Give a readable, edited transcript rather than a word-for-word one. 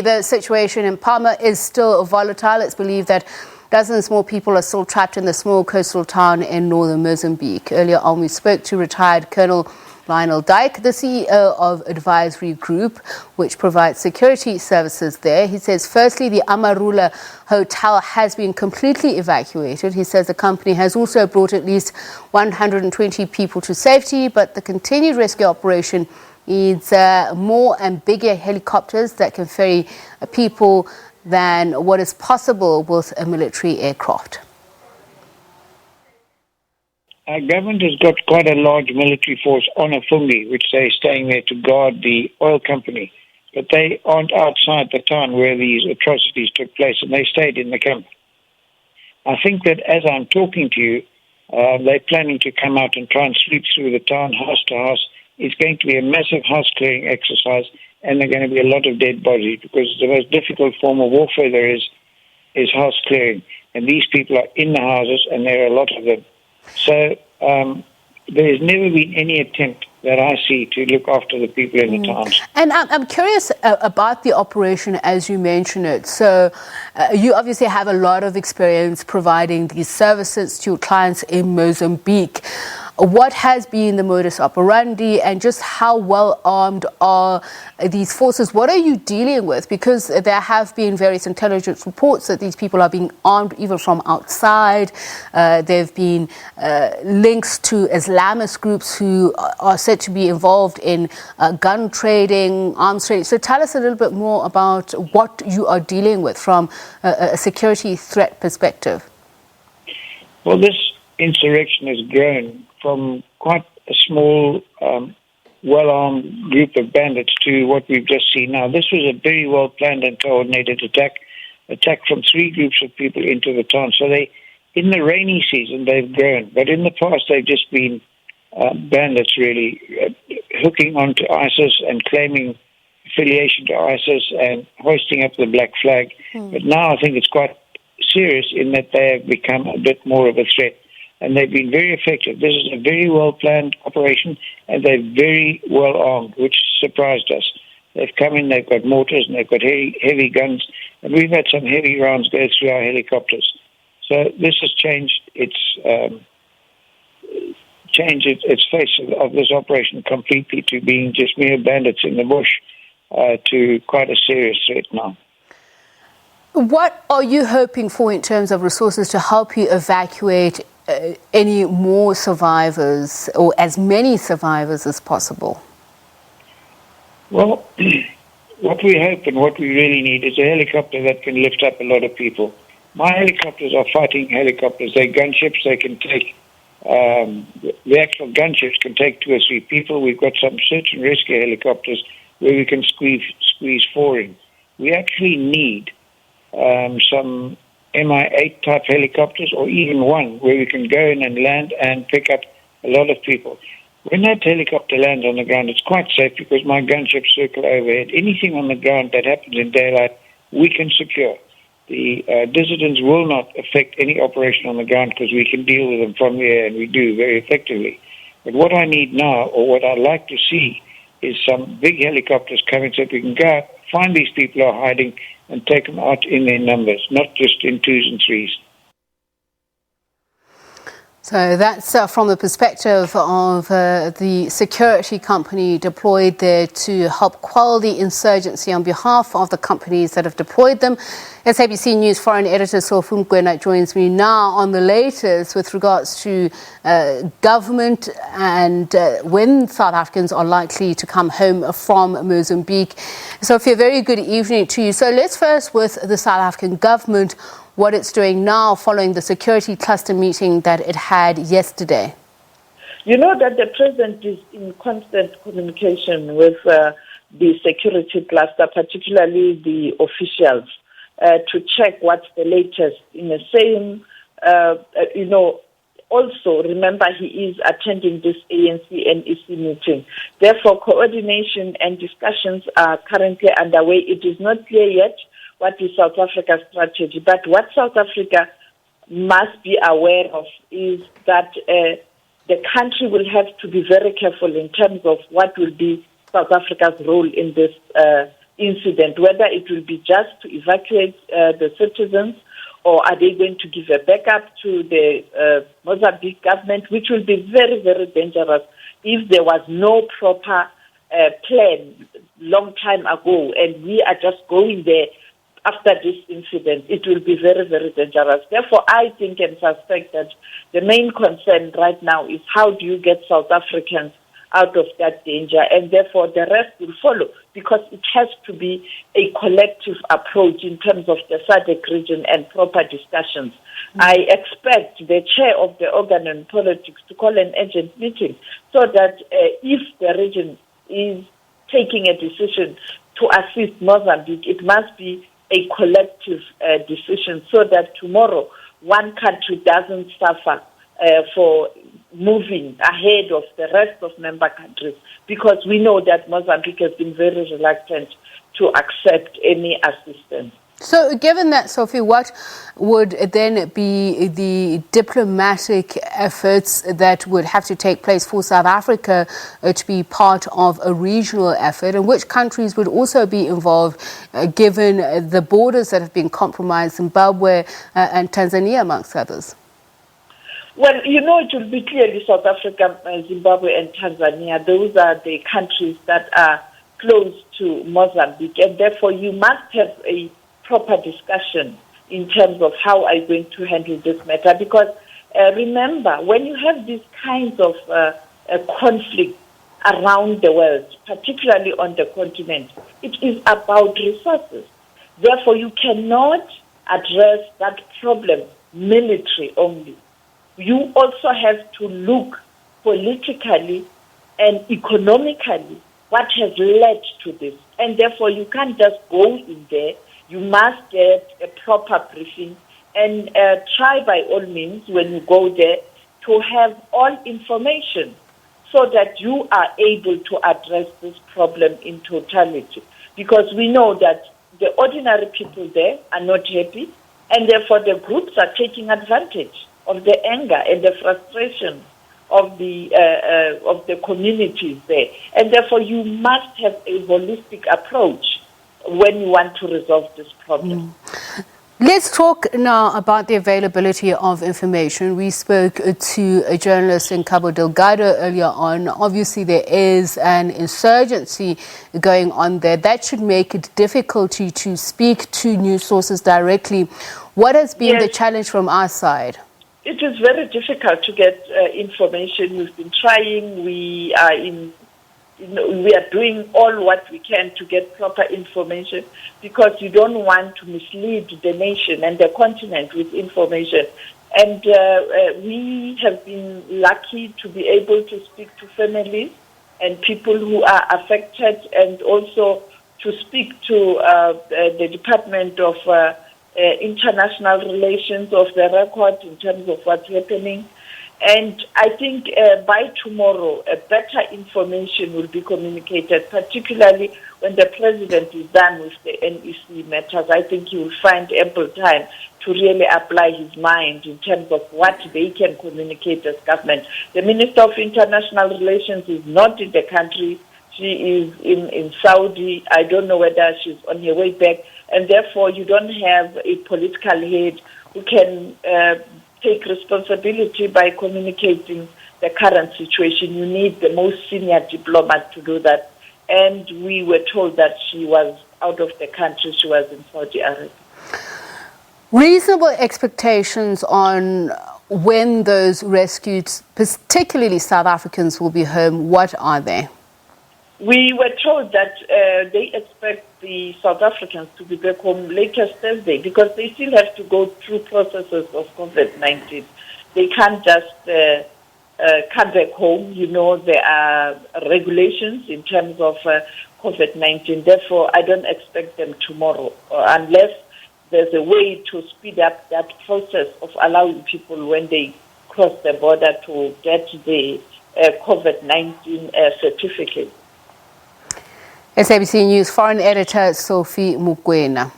The situation in Palma is still volatile. It's believed that dozens more people are still trapped in the small coastal town in northern Mozambique. Earlier on, we spoke to retired Colonel Lionel Dyck, the CEO of Advisory Group, which provides security services there. He says, firstly, the Amarula hotel has been completely evacuated. He says the company has also brought at least 120 people to safety, but the continued rescue operation needs more and bigger helicopters that can ferry people than what is possible with a military aircraft. Our government has got quite a large military force on Afungi, which they're staying there to guard the oil company. But they aren't outside the town where these atrocities took place, and they stayed in the camp. I think that as I'm talking to you, they're planning to come out and try and sweep through the town house to house. It's going to be a massive house-clearing exercise, and there are going to be a lot of dead bodies, because the most difficult form of warfare there is house-clearing. And these people are in the houses, and there are a lot of them. So there has never been any attempt that I see to look after the people in the towns. And I'm curious about the operation as you mention it. So you obviously have a lot of experience providing these services to your clients in Mozambique. What has been the modus operandi, and just how well armed are these forces? What are you dealing with? Because there have been various intelligence reports that these people are being armed even from outside. There have been links to Islamist groups who are said to be involved in gun trading, arms trading. So tell us a little bit more about what you are dealing with from a security threat perspective. Well, this insurrection has grown from quite a small, well-armed group of bandits to what we've just seen now. This was a very well-planned and coordinated attack from three groups of people into the town. So in the rainy season, they've grown. But in the past, they've just been bandits, really, hooking onto ISIS and claiming affiliation to ISIS and hoisting up the black flag. But now I think it's quite serious in that they have become a bit more of a threat. And they've been very effective. This is a very well-planned operation, and they're very well-armed, which surprised us. They've come in, they've got mortars, and they've got heavy guns, and we've had some heavy rounds go through our helicopters. So this has changed its face of this operation completely, to being just mere bandits in the bush to quite a serious threat now. What are you hoping for in terms of resources to help you evacuate any more survivors, or as many survivors as possible? Well, what we hope and what we really need is a helicopter that can lift up a lot of people. My helicopters are fighting helicopters. They're gunships. They can take, the actual gunships can take 2 or 3 people. We've got some search and rescue helicopters where we can squeeze 4 in. We actually need some Mi-8 type helicopters, or even one where we can go in and land and pick up a lot of people. When that helicopter lands on the ground, it's quite safe because my gunships circle overhead. Anything on the ground that happens in daylight, we can secure. The dissidents will not affect any operation on the ground because we can deal with them from the air, and we do very effectively. But what I need now, or what I'd like to see, is some big helicopters coming so that we can go out, find these people who are hiding, and take them out in their numbers, not just in 2s and 3s. So that's from the perspective of the security company deployed there to help quell the insurgency on behalf of the companies that have deployed them. SABC News Foreign Editor Sophie Mokoena joins me now on the latest with regards to government and when South Africans are likely to come home from Mozambique. Sophie, a very good evening to you. So let's first with the South African government, what it's doing now following the security cluster meeting that it had yesterday. You know that the president is in constant communication with the security cluster, particularly the officials, to check what's the latest. In the same, also remember he is attending this ANC and EC meeting. Therefore, coordination and discussions are currently underway. It is not clear yet what is South Africa's strategy, but what South Africa must be aware of is that the country will have to be very careful in terms of what will be South Africa's role in this incident, whether it will be just to evacuate the citizens, or are they going to give a backup to the Mozambique government, which will be very, very dangerous if there was no proper plan long time ago, and we are just going there after this incident. It will be very, very dangerous. Therefore, I think and suspect that the main concern right now is how do you get South Africans out of that danger, and therefore the rest will follow, because it has to be a collective approach in terms of the SADC region and proper discussions. I expect the chair of the organ on politics to call an urgent meeting so that if the region is taking a decision to assist Mozambique, it must be a collective decision, so that tomorrow one country doesn't suffer for moving ahead of the rest of member countries, because we know that Mozambique has been very reluctant to accept any assistance. So given that, Sophie, what would then be the diplomatic efforts that would have to take place for South Africa to be part of a regional effort, and which countries would also be involved given the borders that have been compromised, Zimbabwe and Tanzania amongst others? Well, it will be clearly South Africa, Zimbabwe and Tanzania. Those are the countries that are close to Mozambique, and therefore you must have a proper discussion in terms of how are you going to handle this matter, because remember, when you have these kinds of conflict around the world, particularly on the continent, it is about resources. Therefore, you cannot address that problem military only. You also have to look politically and economically what has led to this, and therefore you can't just go in there. You must get a proper briefing and try by all means when you go there to have all information so that you are able to address this problem in totality. Because we know that the ordinary people there are not happy, and therefore the groups are taking advantage of the anger and the frustration of the communities there. And therefore you must have a holistic approach when you want to resolve this problem. Let's talk now about the availability of information. We spoke to a journalist in Cabo Delgado earlier on. Obviously, there is an insurgency going on there. That should make it difficult to speak to news sources directly. What has been the challenge from our side? It is very difficult to get information. We've been trying. We are doing all what we can to get proper information, because you don't want to mislead the nation and the continent with information. And we have been lucky to be able to speak to families and people who are affected, and also to speak to the Department of International Relations of the record in terms of what's happening. And I think by tomorrow, better information will be communicated, particularly when the president is done with the NEC matters. I think he will find ample time to really apply his mind in terms of what they can communicate as government. The Minister of International Relations is not in the country. She is in Saudi. I don't know whether she's on her way back. And therefore, you don't have a political head who can take responsibility by communicating the current situation. You need the most senior diplomat to do that. And we were told that she was out of the country. She was in Saudi Arabia. Reasonable expectations on when those rescued, particularly South Africans, will be home, what are they? We were told that they expect the South Africans to be back home latest Thursday, because they still have to go through processes of COVID-19. They can't just come back home. There are regulations in terms of COVID-19. Therefore, I don't expect them tomorrow, unless there's a way to speed up that process of allowing people, when they cross the border, to get the COVID-19 certificate. SABC News Foreign Editor Sophie Mokoena.